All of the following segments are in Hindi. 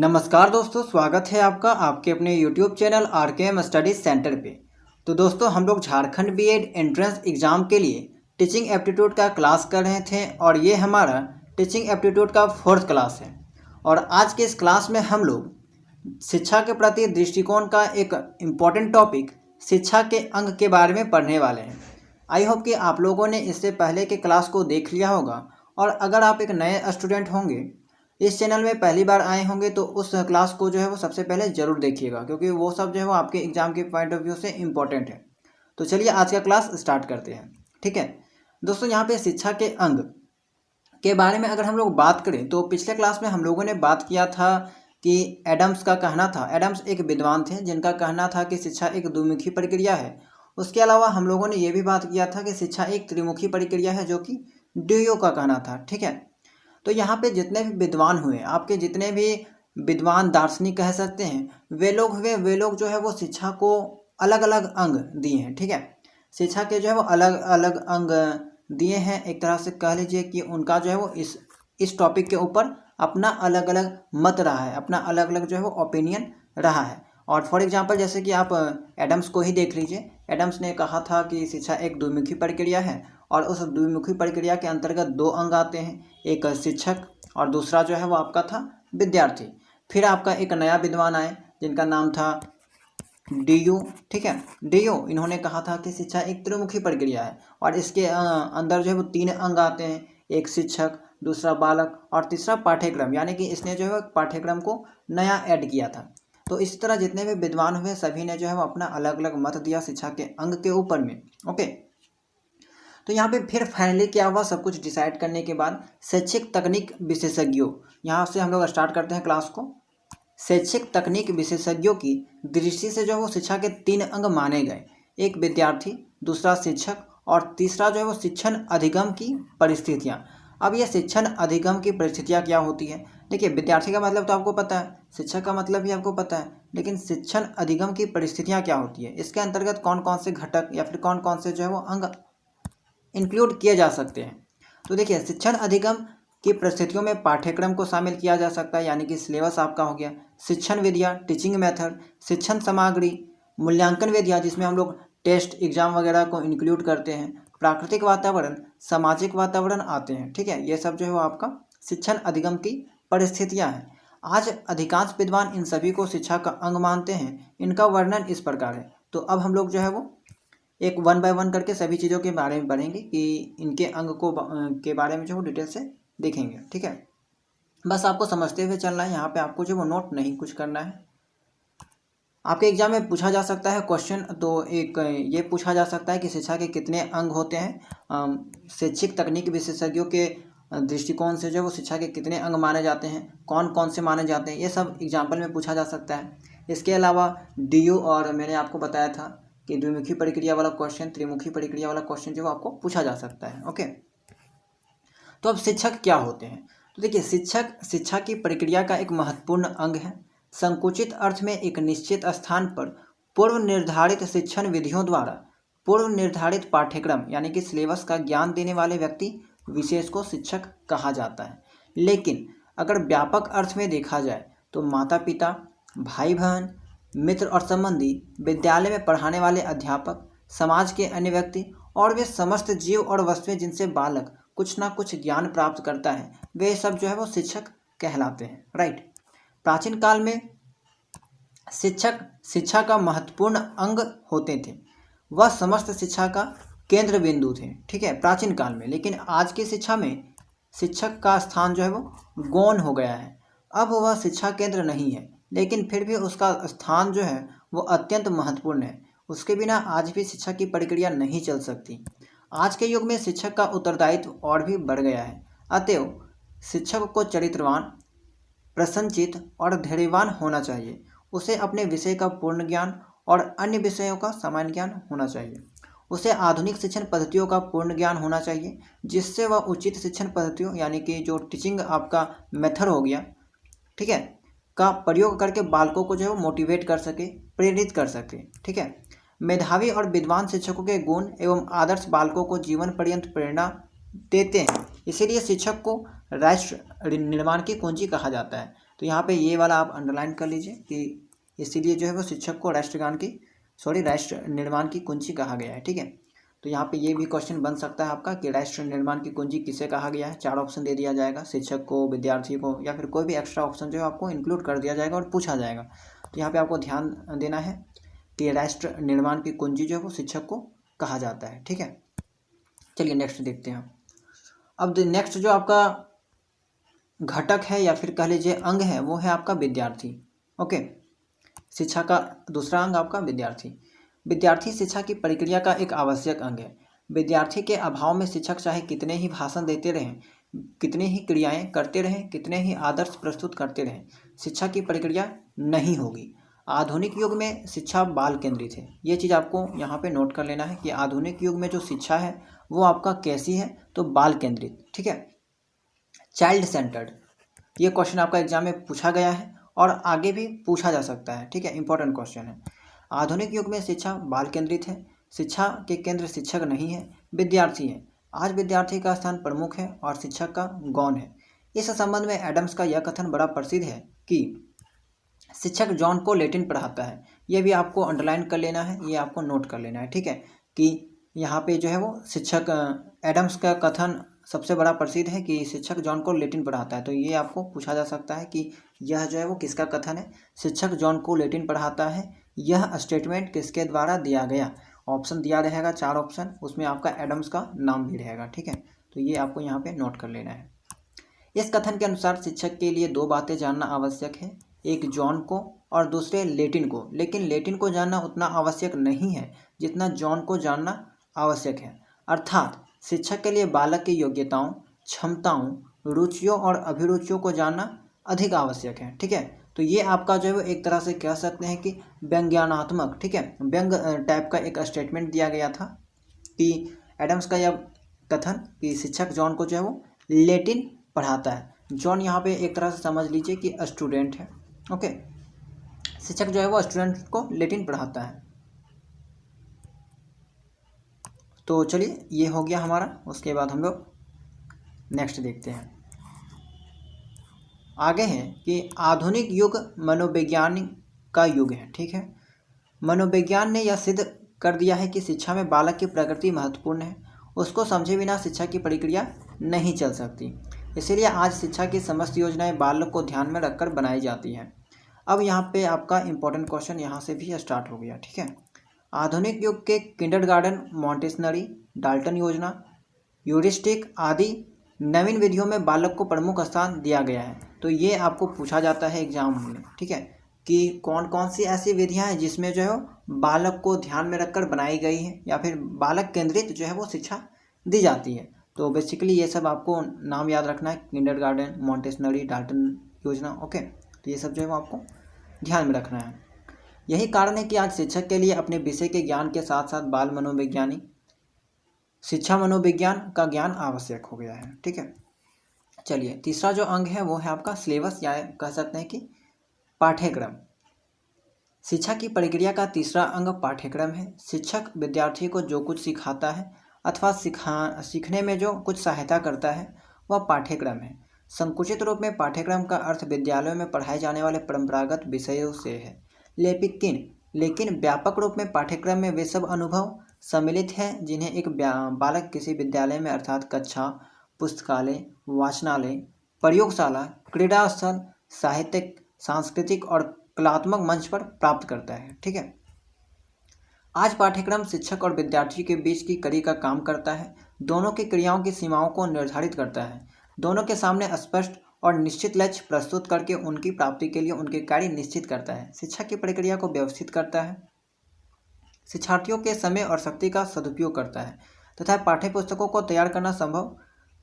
नमस्कार दोस्तों, स्वागत है आपका आपके अपने YouTube channel RKM study centre पे। तो दोस्तों, हम लोग झारखंड बीएड एंट्रेंस एग्ज़ाम के लिए टीचिंग एप्टीट्यूड का क्लास कर रहे थे और ये हमारा टीचिंग एप्टीट्यूड का 4th क्लास है। और आज के इस क्लास में हम लोग शिक्षा के प्रति दृष्टिकोण का एक इम्पॉर्टेंट टॉपिक शिक्षा के अंग के बारे में पढ़ने वाले हैं। आई होप कि आप लोगों ने इससे पहले के क्लास को देख लिया होगा, और अगर आप एक नए स्टूडेंट होंगे, इस चैनल में पहली बार आए होंगे, तो उस क्लास को जो है वो सबसे पहले ज़रूर देखिएगा, क्योंकि वो सब जो है वो आपके एग्ज़ाम के पॉइंट ऑफ व्यू से इम्पोर्टेंट है। तो चलिए आज का क्लास स्टार्ट करते हैं। ठीक है दोस्तों, यहाँ पे शिक्षा के अंग के बारे में अगर हम लोग बात करें तो पिछले क्लास में हम लोगों ने बात किया था कि एडम्स का कहना था, एडम्स एक विद्वान थे जिनका कहना था कि शिक्षा एक द्विमुखी प्रक्रिया है। उसके अलावा हम लोगों ने ये भी बात किया था कि शिक्षा एक त्रिमुखी प्रक्रिया है, जो कि ड्यूयो का कहना था। ठीक है, तो यहाँ पे जितने भी विद्वान हुए, आपके जितने भी विद्वान दार्शनिक कह सकते हैं, वे लोग जो है वो शिक्षा को अलग अलग अंग दिए हैं। ठीक है, शिक्षा के जो है वो अलग अलग अंग दिए हैं। एक तरह से कह लीजिए कि उनका जो है वो इस टॉपिक के ऊपर अपना अलग अलग मत रहा है, अपना अलग अलग जो है वो ओपिनियन रहा है। और फॉर एग्जांपल जैसे कि आप एडम्स को ही देख लीजिए। एडम्स ने कहा था कि शिक्षा एक द्विमुखी प्रक्रिया है, और उस द्विमुखी प्रक्रिया के अंतर्गत दो अंग आते हैं, एक शिक्षक और दूसरा जो है वो आपका था विद्यार्थी। फिर आपका एक नया विद्वान आए जिनका नाम था डीयू। ठीक है, डीयू इन्होंने कहा था कि शिक्षा एक त्रिमुखी प्रक्रिया है, और इसके अंदर जो है वो 3 अंग आते हैं, एक शिक्षक, दूसरा बालक और तीसरा पाठ्यक्रम। यानी कि इसने जो है वो पाठ्यक्रम को नया ऐड किया था। तो इस तरह जितने भी विद्वान हुए सभी ने जो है वो अपना अलग अलग मत दिया शिक्षा के अंग के ऊपर में। ओके, तो यहाँ पे फिर फाइनली क्या हुआ, सब कुछ डिसाइड करने के बाद शैक्षिक तकनीक विशेषज्ञों, यहाँ से हम लोग स्टार्ट करते हैं क्लास को। शैक्षिक तकनीक विशेषज्ञों की दृष्टि से जो है वो शिक्षा के 3 अंग माने गए, एक विद्यार्थी, दूसरा शिक्षक और तीसरा जो है वो शिक्षण अधिगम की परिस्थितियाँ। अब ये शिक्षण अधिगम की परिस्थितियाँ क्या होती है? देखिए, विद्यार्थी का मतलब तो आपको पता है, शिक्षक का मतलब भी आपको पता है, लेकिन शिक्षण अधिगम की परिस्थितियाँ क्या होती है, इसके अंतर्गत कौन कौन से घटक या फिर कौन कौन से जो है वो अंग इंक्लूड किए जा सकते हैं। तो देखिए, शिक्षण अधिगम की परिस्थितियों में पाठ्यक्रम को शामिल किया जा सकता है, यानी कि सिलेबस आपका हो गया, शिक्षण विधियाँ, टीचिंग मेथड, शिक्षण सामग्री, मूल्यांकन विधियाँ जिसमें हम लोग टेस्ट एग्जाम वगैरह को इंक्लूड करते हैं, प्राकृतिक वातावरण, सामाजिक वातावरण आते हैं। ठीक है, ये सब जो है वो आपका शिक्षण अधिगम की परिस्थितियाँ हैं। आज अधिकांश विद्वान इन सभी को शिक्षा का अंग मानते हैं। इनका वर्णन इस प्रकार है। तो अब हम लोग जो है वो एक 1 बाय 1 करके सभी चीज़ों के बारे में पढ़ेंगे कि इनके अंग को के बारे में जो वो डिटेल से देखेंगे। ठीक है, बस आपको समझते हुए चलना है, यहाँ पे आपको जो वो नोट नहीं कुछ करना है। आपके एग्जाम में पूछा जा सकता है क्वेश्चन, तो एक ये पूछा जा सकता है कि शिक्षा के कितने अंग होते हैं, शैक्षिक तकनीक विशेषज्ञों के दृष्टिकोण से जो वो शिक्षा के कितने अंग माने जाते हैं, कौन कौन से माने जाते हैं, ये सब एग्जाम्पल में पूछा जा सकता है। इसके अलावा डीयू और मैंने आपको बताया था कि द्विमुखी प्रक्रिया वाला क्वेश्चन, त्रिमुखी प्रक्रिया वाला क्वेश्चन जो आपको पूछा जा सकता है। ओके, तो अब शिक्षक क्या होते हैं? तो देखिए, शिक्षक शिक्षा की प्रक्रिया का एक महत्वपूर्ण अंग है। संकुचित अर्थ में एक निश्चित स्थान पर पूर्व निर्धारित शिक्षण विधियों द्वारा पूर्व निर्धारित पाठ्यक्रम यानी कि सिलेबस का ज्ञान देने वाले व्यक्ति विशेष को शिक्षक कहा जाता है। लेकिन अगर व्यापक अर्थ में देखा जाए तो माता पिता, भाई बहन, मित्र और संबंधी, विद्यालय में पढ़ाने वाले अध्यापक, समाज के अन्य व्यक्ति और वे समस्त जीव और वस्तुएं जिनसे बालक कुछ ना कुछ ज्ञान प्राप्त करता है, वे सब जो है वो शिक्षक कहलाते हैं। राइट, प्राचीन काल में शिक्षक शिक्षा का महत्वपूर्ण अंग होते थे। वह समस्त शिक्षा का केंद्र बिंदु थे। ठीक है, प्राचीन काल में। लेकिन आज की शिक्षा में शिक्षक का स्थान जो है वो गौण हो गया है। अब वह शिक्षा केंद्र नहीं है, लेकिन फिर भी उसका स्थान जो है वो अत्यंत महत्वपूर्ण है। उसके बिना आज भी शिक्षा की प्रक्रिया नहीं चल सकती। आज के युग में शिक्षक का उत्तरदायित्व और भी बढ़ गया है। अतएव शिक्षक को चरित्रवान, प्रसन्नचित्त और धैर्यवान होना चाहिए। उसे अपने विषय का पूर्ण ज्ञान और अन्य विषयों का सामान्य ज्ञान होना चाहिए। उसे आधुनिक शिक्षण पद्धतियों का पूर्ण ज्ञान होना चाहिए, जिससे वह उचित शिक्षण पद्धतियों यानी कि जो टीचिंग आपका मेथड हो गया, ठीक है, का प्रयोग करके बालकों को जो है वो मोटिवेट कर सके, प्रेरित कर सके। ठीक है, मेधावी और विद्वान शिक्षकों के गुण एवं आदर्श बालकों को जीवन पर्यंत प्रेरणा देते हैं। इसीलिए शिक्षक को राष्ट्र निर्माण की कुंजी कहा जाता है। तो यहाँ पे ये वाला आप अंडरलाइन कर लीजिए कि इसीलिए जो है वो शिक्षक को राष्ट्र निर्माण की कुंजी कहा गया है। ठीक है, तो यहाँ पे ये भी क्वेश्चन बन सकता है आपका कि राष्ट्र निर्माण की कुंजी किसे कहा गया है। 4 ऑप्शन दे दिया जाएगा, शिक्षक को, विद्यार्थी को, या फिर कोई भी एक्स्ट्रा ऑप्शन जो है आपको इंक्लूड कर दिया जाएगा और पूछा जाएगा। तो यहाँ पे आपको ध्यान देना है कि राष्ट्र निर्माण की कुंजी जो है वो शिक्षक को कहा जाता है। ठीक है, चलिए नेक्स्ट देखते हैं। अब नेक्स्ट जो आपका घटक है या फिर कह लीजिए अंग है वो है आपका विद्यार्थी। ओके, शिक्षा का दूसरा अंग आपका विद्यार्थी। विद्यार्थी शिक्षा की प्रक्रिया का एक आवश्यक अंग है। विद्यार्थी के अभाव में शिक्षक चाहे कितने ही भाषण देते रहें, कितनी ही क्रियाएं करते रहें, कितने ही आदर्श प्रस्तुत करते रहें, शिक्षा की प्रक्रिया नहीं होगी। आधुनिक युग में शिक्षा बाल केंद्रित है। ये चीज़ आपको यहाँ पे नोट कर लेना है कि आधुनिक युग में जो शिक्षा है वो आपका कैसी है, तो बाल केंद्रित। ठीक है, चाइल्ड सेंटर्ड। ये क्वेश्चन आपका एग्जाम में पूछा गया है और आगे भी पूछा जा सकता है। ठीक है, इंपॉर्टेंट क्वेश्चन है। आधुनिक युग में शिक्षा बाल केंद्रित है। शिक्षा के केंद्र शिक्षक नहीं है, विद्यार्थी है। आज विद्यार्थी का स्थान प्रमुख है और शिक्षक का गौण है। इस संबंध में एडम्स का यह कथन बड़ा प्रसिद्ध है कि शिक्षक जॉन को लैटिन पढ़ाता है। ये भी आपको अंडरलाइन कर लेना है, ये आपको नोट कर लेना है। ठीक है, कि यहाँ पे जो है वो शिक्षक एडम्स का कथन सबसे बड़ा प्रसिद्ध है कि शिक्षक जॉन को लैटिन पढ़ाता है। तो ये आपको पूछा जा सकता है कि यह जो है वो किसका कथन है, शिक्षक जॉन को लैटिन पढ़ाता है। यह स्टेटमेंट किसके द्वारा दिया गया। ऑप्शन दिया रहेगा 4 ऑप्शन, उसमें आपका एडम्स का नाम भी रहेगा। ठीक है, तो ये आपको यहाँ पे नोट कर लेना है। इस कथन के अनुसार शिक्षक के लिए 2 बातें जानना आवश्यक है, एक जॉन को और दूसरे लैटिन को। लेकिन लैटिन को जानना उतना आवश्यक नहीं है जितना जॉन को जानना आवश्यक है। अर्थात शिक्षक के लिए बालक की योग्यताओं, क्षमताओं, रुचियों और अभिरुचियों को जानना अधिक आवश्यक है। ठीक है, तो ये आपका जो है वो एक तरह से कह सकते हैं कि व्यंग्यात्मक, ठीक है, व्यंग टाइप का एक स्टेटमेंट दिया गया था कि एडम्स का यह कथन कि शिक्षक जॉन को जो है वो लैटिन पढ़ाता है। जॉन यहाँ पे एक तरह से समझ लीजिए कि स्टूडेंट है। ओके, शिक्षक जो है वो स्टूडेंट को लैटिन पढ़ाता है। तो चलिए ये हो गया हमारा। उसके बाद हम लोग नेक्स्ट देखते हैं। आगे है कि आधुनिक युग मनोविज्ञान का युग है। ठीक है, मनोविज्ञान ने यह सिद्ध कर दिया है कि शिक्षा में बालक की प्रकृति महत्वपूर्ण है। उसको समझे बिना शिक्षा की प्रक्रिया नहीं चल सकती। इसीलिए आज शिक्षा की समस्त योजनाएं बालक को ध्यान में रखकर बनाई जाती हैं। अब यहाँ पे आपका इम्पोर्टेंट क्वेश्चन यहाँ से भी स्टार्ट हो गया। ठीक है, आधुनिक युग के किंडरगार्टन, मॉन्टेसरी, डाल्टन योजना, ह्यूरिस्टिक आदि नवीन विधियों में बालक को प्रमुख स्थान दिया गया है। तो ये आपको पूछा जाता है एग्जाम में। ठीक है, कि कौन कौन सी ऐसी विधियां हैं जिसमें जो है बालक को ध्यान में रखकर बनाई गई है या फिर बालक केंद्रित जो है वो शिक्षा दी जाती है। तो बेसिकली ये सब आपको नाम याद रखना है, किंडरगार्टन, मॉन्टेसरी, डाल्टन योजना। ओके, तो ये सब जो है वो आपको ध्यान में रखना है। यही कारण है कि आज शिक्षक के लिए अपने विषय के ज्ञान के साथ साथ बाल मनोविज्ञानी शिक्षा मनोविज्ञान का ज्ञान आवश्यक हो गया है। ठीक है, चलिए तीसरा जो अंग है वो है आपका सिलेबस, या कह सकते हैं कि पाठ्यक्रम। शिक्षा की प्रक्रिया का तीसरा अंग पाठ्यक्रम है। शिक्षक विद्यार्थी को जो कुछ सिखाता है अथवा सीखने में जो कुछ सहायता करता है वह पाठ्यक्रम है। संकुचित रूप में पाठ्यक्रम का अर्थ विद्यालयों में पढ़ाए जाने वाले परंपरागत विषयों से है, लेकिन व्यापक रूप में पाठ्यक्रम में वे सब अनुभव सम्मिलित हैं जिन्हें एक बालक किसी विद्यालय में अर्थात कक्षा, पुस्तकालय, वाचनालय, प्रयोगशाला, क्रीड़ा स्थल, साहित्यिक, सांस्कृतिक और कलात्मक मंच पर प्राप्त करता है। ठीक है, आज पाठ्यक्रम शिक्षक और विद्यार्थी के बीच की कड़ी का काम करता है। दोनों की क्रियाओं की सीमाओं को निर्धारित करता है। दोनों के सामने स्पष्ट और निश्चित लक्ष्य प्रस्तुत करके उनकी प्राप्ति के लिए उनके कार्य निश्चित करता है। शिक्षा की प्रक्रिया को व्यवस्थित करता है, शिक्षार्थियों के समय और शक्ति का सदुपयोग करता है तथा पाठ्य पुस्तकों को तैयार करना संभव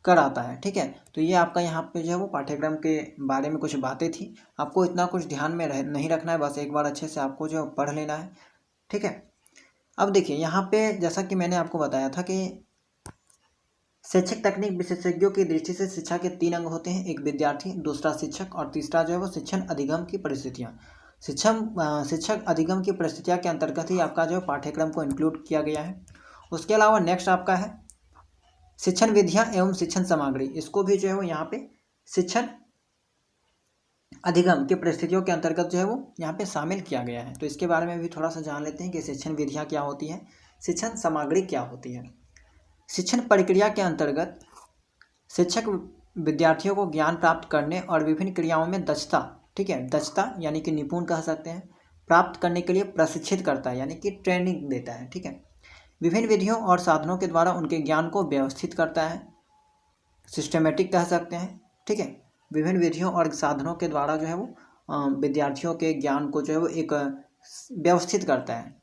कराता है। ठीक है, तो ये आपका यहाँ पे जो है वो पाठ्यक्रम के बारे में कुछ बातें थी। आपको इतना कुछ ध्यान में नहीं रखना है, बस एक बार अच्छे से आपको जो पढ़ लेना है। ठीक है, अब देखिए यहाँ पे जैसा कि मैंने आपको बताया था कि शैक्षिक तकनीक विशेषज्ञों की दृष्टि से शिक्षा के 3 अंग होते हैं, एक विद्यार्थी, दूसरा शिक्षक और तीसरा जो है वो शिक्षण अधिगम की परिस्थितियाँ। शिक्षक अधिगम की परिस्थितियाँ के अंतर्गत ही आपका जो पाठ्यक्रम को इंक्लूड किया गया है। उसके अलावा नेक्स्ट आपका है शिक्षण विधियाँ एवं शिक्षण सामग्री। इसको भी जो है वो यहाँ पे शिक्षण अधिगम की परिस्थितियों के अंतर्गत जो है वो यहाँ पे शामिल किया गया है। तो इसके बारे में भी थोड़ा सा जान लेते हैं कि शिक्षण विधियाँ क्या होती हैं, शिक्षण सामग्री क्या होती है। शिक्षण प्रक्रिया के अंतर्गत शिक्षक विद्यार्थियों को ज्ञान प्राप्त करने और विभिन्न क्रियाओं में दक्षता, ठीक है, दक्षता यानी कि निपुण कह सकते हैं, प्राप्त करने के लिए प्रशिक्षित करता है, यानी कि ट्रेनिंग देता है, ठीक है। विभिन्न विधियों और साधनों के द्वारा उनके ज्ञान को व्यवस्थित करता है, सिस्टमेटिक कह सकते हैं, ठीक है। विभिन्न विधियों और साधनों के द्वारा जो है वो विद्यार्थियों के ज्ञान को जो है वो एक व्यवस्थित करता है।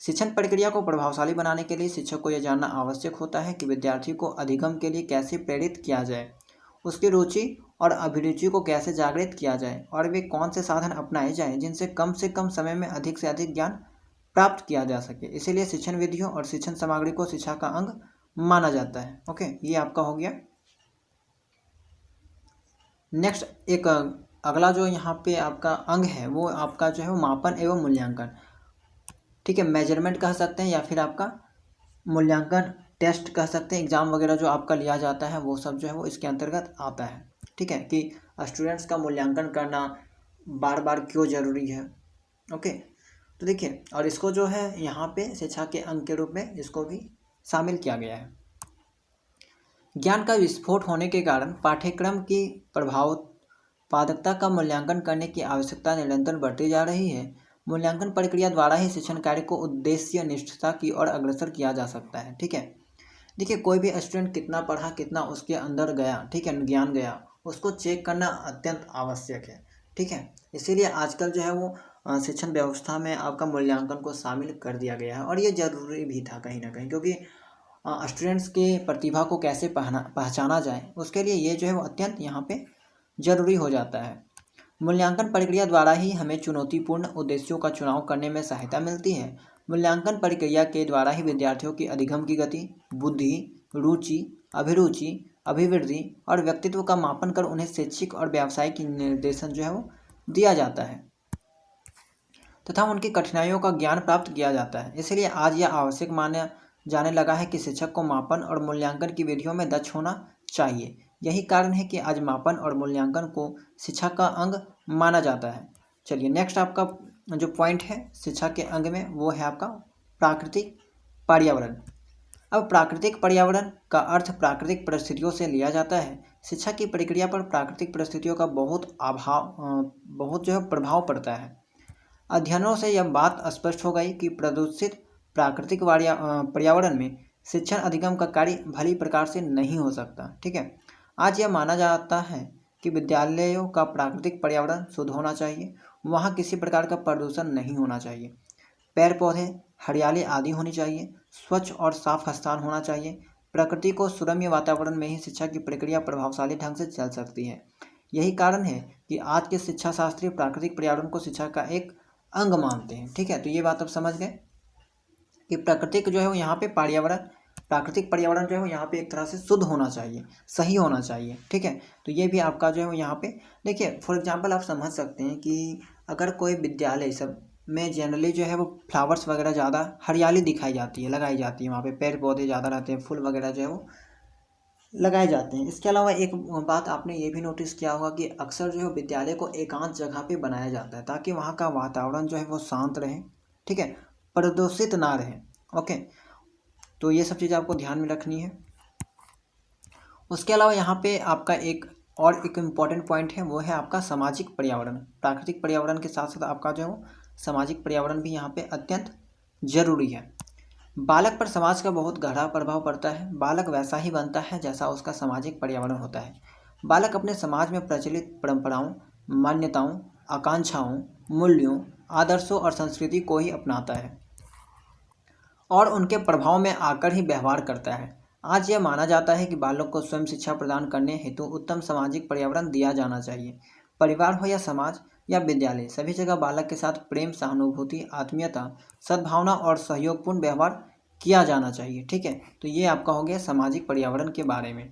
शिक्षण प्रक्रिया को प्रभावशाली बनाने के लिए शिक्षक को यह जानना आवश्यक होता है कि विद्यार्थी को अधिगम के लिए कैसे प्रेरित किया जाए, उसकी रुचि और अभिरुचि को कैसे जागृत किया जाए और वे कौन से साधन अपनाए जाएं जिनसे कम से कम समय में अधिक से अधिक ज्ञान प्राप्त किया जा सके। इसीलिए शिक्षण विधियों और शिक्षण सामग्री को शिक्षा का अंग माना जाता है। ओके, ये आपका हो गया। नेक्स्ट एक अगला जो यहाँ पे आपका अंग है वो आपका जो है वो मापन एवं मूल्यांकन, ठीक है, मेजरमेंट कह सकते हैं या फिर आपका मूल्यांकन टेस्ट कह सकते हैं। एग्जाम वगैरह जो आपका लिया जाता है वो सब जो है वो इसके अंतर्गत आता है, ठीक है, कि स्टूडेंट्स का मूल्यांकन करना बार बार क्यों ज़रूरी है। ओके, तो देखिए, और इसको जो है यहाँ पे शिक्षा के अंग के रूप में इसको भी शामिल किया गया है। ज्ञान का विस्फोट होने के कारण पाठ्यक्रम की प्रभावोत्पादकता का मूल्यांकन करने की आवश्यकता निरंतर बढ़ती जा रही है। मूल्यांकन प्रक्रिया द्वारा ही शिक्षण कार्य को उद्देश्य निष्ठता की ओर अग्रसर किया जा सकता है, ठीक है। देखिए, कोई भी स्टूडेंट कितना पढ़ा, कितना उसके अंदर गया, ठीक है, ज्ञान गया, उसको चेक करना अत्यंत आवश्यक है, ठीक है। इसीलिए आजकल जो है वो शिक्षण व्यवस्था में आपका मूल्यांकन को शामिल कर दिया गया है और ये ज़रूरी भी था कहीं ना कहीं, क्योंकि स्टूडेंट्स के प्रतिभा को कैसे पहचाना जाए उसके लिए ये जो है वो अत्यंत यहाँ पे ज़रूरी हो जाता है। मूल्यांकन प्रक्रिया द्वारा ही हमें चुनौतीपूर्ण उद्देश्यों का चुनाव करने में सहायता मिलती है। मूल्यांकन प्रक्रिया के द्वारा ही विद्यार्थियों की अधिगम की गति, बुद्धि, रुचि, अभिरुचि, अभिवृद्धि और व्यक्तित्व का मापन कर उन्हें शैक्षिक और व्यावसायिक निर्देशन जो है वो दिया जाता है तथा उनकी कठिनाइयों का ज्ञान प्राप्त किया जाता है। इसलिए आज यह आवश्यक माना जाने लगा है कि शिक्षक को मापन और मूल्यांकन की विधियों में दक्ष होना चाहिए। यही कारण है कि आज मापन और मूल्यांकन को शिक्षा का अंग माना जाता है। चलिए, नेक्स्ट आपका जो पॉइंट है शिक्षा के अंग में वो है आपका प्राकृतिक पर्यावरण। अब प्राकृतिक पर्यावरण का अर्थ प्राकृतिक परिस्थितियों से लिया जाता है। शिक्षा की प्रक्रिया पर प्राकृतिक परिस्थितियों का बहुत जो है प्रभाव पड़ता है। अध्ययनों से यह बात स्पष्ट हो गई कि प्रदूषित प्राकृतिक पर्यावरण में शिक्षण अधिगम का कार्य भली प्रकार से नहीं हो सकता, ठीक है। आज यह माना जाता है कि विद्यालयों का प्राकृतिक पर्यावरण शुद्ध होना चाहिए, वहाँ किसी प्रकार का प्रदूषण नहीं होना चाहिए, पेड़ पौधे, हरियाली आदि होनी चाहिए, स्वच्छ और साफ स्थान होना चाहिए। प्रकृति को सुरम्य वातावरण में ही शिक्षा की प्रक्रिया प्रभावशाली ढंग से चल सकती है। यही कारण है कि आज के शिक्षा शास्त्री प्राकृतिक पर्यावरण को शिक्षा का एक अंग मानते हैं, ठीक है। तो ये बात आप समझ गए कि प्राकृतिक जो है वो यहाँ पे प्राकृतिक पर्यावरण जो है वो यहाँ पे एक तरह से शुद्ध होना चाहिए, सही होना चाहिए, ठीक है। तो ये भी आपका जो है वो यहाँ पे देखिए, फॉर एग्जांपल आप समझ सकते हैं कि अगर कोई विद्यालय सब में जनरली जो है वो फ्लावर्स वगैरह ज़्यादा हरियाली दिखाई जाती है, लगाई जाती है, वहाँ पे पेड़ पौधे ज़्यादा रहते हैं, फूल वगैरह जो है वो लगाए जाते हैं। इसके अलावा एक बात आपने ये भी नोटिस किया होगा कि अक्सर जो है विद्यालय को एकांत जगह पे बनाया जाता है ताकि वहाँ का वातावरण जो है वो शांत रहे, ठीक है, प्रदूषित ना रहे। ओके, तो ये सब चीज़ें आपको ध्यान में रखनी है। उसके अलावा यहाँ पे आपका एक इम्पॉर्टेंट पॉइंट है, वो है आपका सामाजिक पर्यावरण। प्राकृतिक पर्यावरण के साथ साथ आपका जो है वो सामाजिक पर्यावरण भी यहाँ पे अत्यंत जरूरी है। बालक पर समाज का बहुत गहरा प्रभाव पड़ता है। बालक वैसा ही बनता है जैसा उसका सामाजिक पर्यावरण होता है। बालक अपने समाज में प्रचलित परंपराओं, मान्यताओं, आकांक्षाओं, मूल्यों, आदर्शों और संस्कृति को ही अपनाता है और उनके प्रभाव में आकर ही व्यवहार करता है। आज यह माना जाता है कि बालक को स्वयं शिक्षा प्रदान करने हेतु उत्तम सामाजिक पर्यावरण दिया जाना चाहिए। परिवार हो या समाज या विद्यालय, सभी जगह बालक के साथ प्रेम, सहानुभूति, आत्मीयता, सद्भावना और सहयोगपूर्ण व्यवहार किया जाना चाहिए, ठीक है। तो ये आपका हो गया सामाजिक पर्यावरण के बारे में।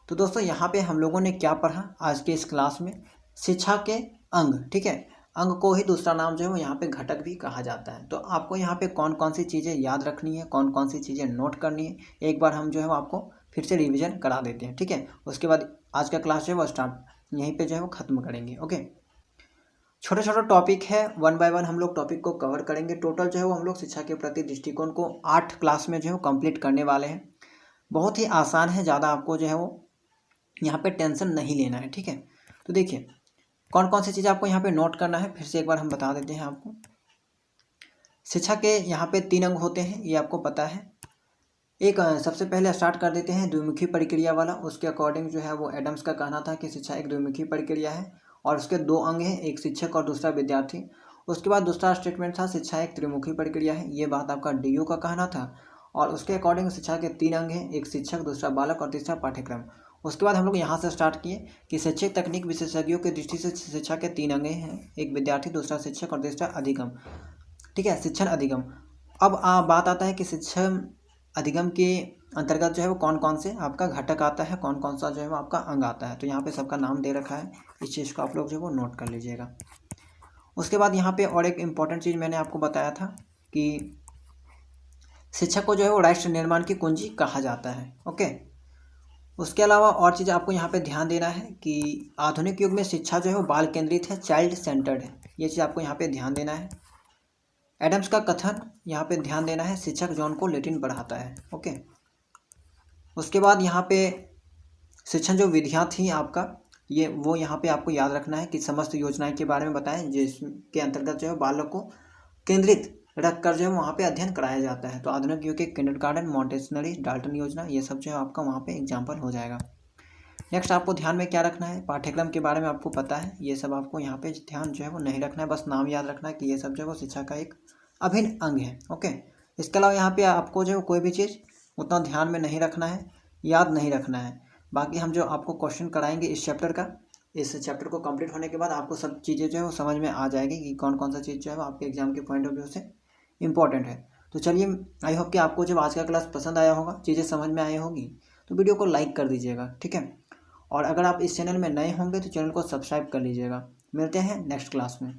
तो दोस्तों, यहाँ पे हम लोगों ने क्या पढ़ा आज के इस क्लास में? शिक्षा के अंग, ठीक है। अंग को ही दूसरा नाम जो है वो यहाँ पे घटक भी कहा जाता है। तो आपको यहाँ पे कौन कौन सी चीज़ें याद रखनी है, कौन कौन सी चीज़ें नोट करनी है, एक बार हम जो है वो आपको फिर से रिवीजन करा देते हैं, ठीक है। उसके बाद आज का क्लास जो है वो स्टार्ट यहीं पे जो है वो ख़त्म करेंगे। ओके, छोटे छोटे टॉपिक है, 1 बाय 1 हम लोग टॉपिक को कवर करेंगे। टोटल जो है वो हम लोग शिक्षा के प्रति दृष्टिकोण को 8 क्लास में जो है कंप्लीट करने वाले हैं। बहुत ही आसान है, ज़्यादा आपको जो है वो यहाँ पे टेंशन नहीं लेना है, ठीक है। तो देखिए कौन कौन सी चीज़ आपको यहाँ पे नोट करना है, फिर से एक बार हम बता देते हैं आपको। शिक्षा के यहाँ पे 3 अंग होते हैं, ये आपको पता है। एक सबसे पहले स्टार्ट कर देते हैं द्विमुखी प्रक्रिया वाला। उसके अकॉर्डिंग जो है वो एडम्स का कहना था कि शिक्षा एक द्विमुखी प्रक्रिया है और उसके 2 अंग हैं, एक शिक्षक और दूसरा विद्यार्थी। उसके बाद दूसरा स्टेटमेंट था शिक्षा एक त्रिमुखी प्रक्रिया है, ये बात आपका डीयू का कहना था। और उसके अकॉर्डिंग शिक्षा के 3 अंग हैं, एक शिक्षक, दूसरा बालक और तीसरा पाठ्यक्रम। उसके बाद हम लोग यहाँ से स्टार्ट किए कि शैक्षिक तकनीक विशेषज्ञों की दृष्टि से शिक्षा के 3 अंग हैं, एक विद्यार्थी, दूसरा शिक्षक और तीसरा अधिगम, ठीक है, शिक्षण अधिगम। अब बात आता है कि शिक्षण अधिगम के अंतर्गत जो है वो कौन कौन से आपका घटक आता है, कौन कौन सा जो है वो आपका अंग आता है। तो यहाँ पे सबका नाम दे रखा है, इस चीज़ को आप लोग जो है वो नोट कर लीजिएगा। उसके बाद यहाँ पे और एक इम्पॉर्टेंट चीज़ मैंने आपको बताया था कि शिक्षक को जो है वो राष्ट्र निर्माण की कुंजी कहा जाता है। ओके, उसके अलावा और चीज़ आपको यहाँ पे ध्यान देना है कि आधुनिक युग में शिक्षा जो है वो बाल केंद्रित है, चाइल्ड सेंटर्ड है, ये चीज़ आपको यहाँ पे ध्यान देना है। एडम्स का कथन यहाँ पे ध्यान देना है, शिक्षक जॉन को लैटिन पढ़ाता है। ओके, उसके बाद यहाँ पे शिक्षण जो विधियाँ थी आपका, ये वो यहाँ पे आपको याद रखना है कि समस्त योजनाएं के बारे में बताएं जिसके अंतर्गत जो है बालक को केंद्रित रख कर जो है वहाँ पे अध्ययन कराया जाता है। तो आधुनिक युग के किंडरगार्टन, मॉन्टेसरी, डाल्टन योजना, ये सब जो है आपका वहाँ पे एग्जाम्पल हो जाएगा। नेक्स्ट आपको ध्यान में क्या रखना है, पाठ्यक्रम के बारे में आपको पता है, ये सब आपको यहाँ पे ध्यान जो है वो नहीं रखना है, बस नाम याद रखना है कि ये सब जो है वो शिक्षा का एक अभिन्न अंग है। ओके, इसके अलावा यहाँ पे आपको जो है कोई भी चीज़ उतना ध्यान में नहीं रखना है, याद नहीं रखना है। बाकी हम जो आपको क्वेश्चन कराएंगे इस चैप्टर का, इस चैप्टर को कंप्लीट होने के बाद आपको सब चीज़ें जो है वो समझ में आ जाएगी कि कौन कौन सा चीज़ जो है वो आपके एग्जाम के पॉइंट ऑफ व्यू से इंपॉर्टेंट है। तो चलिए, आई होप कि आपको जब आज का क्लास पसंद आया होगा, चीज़ें समझ में आई होगी, तो वीडियो को लाइक कर दीजिएगा, ठीक है। और अगर आप इस चैनल में नए होंगे तो चैनल को सब्सक्राइब कर लीजिएगा। मिलते हैं नेक्स्ट क्लास में।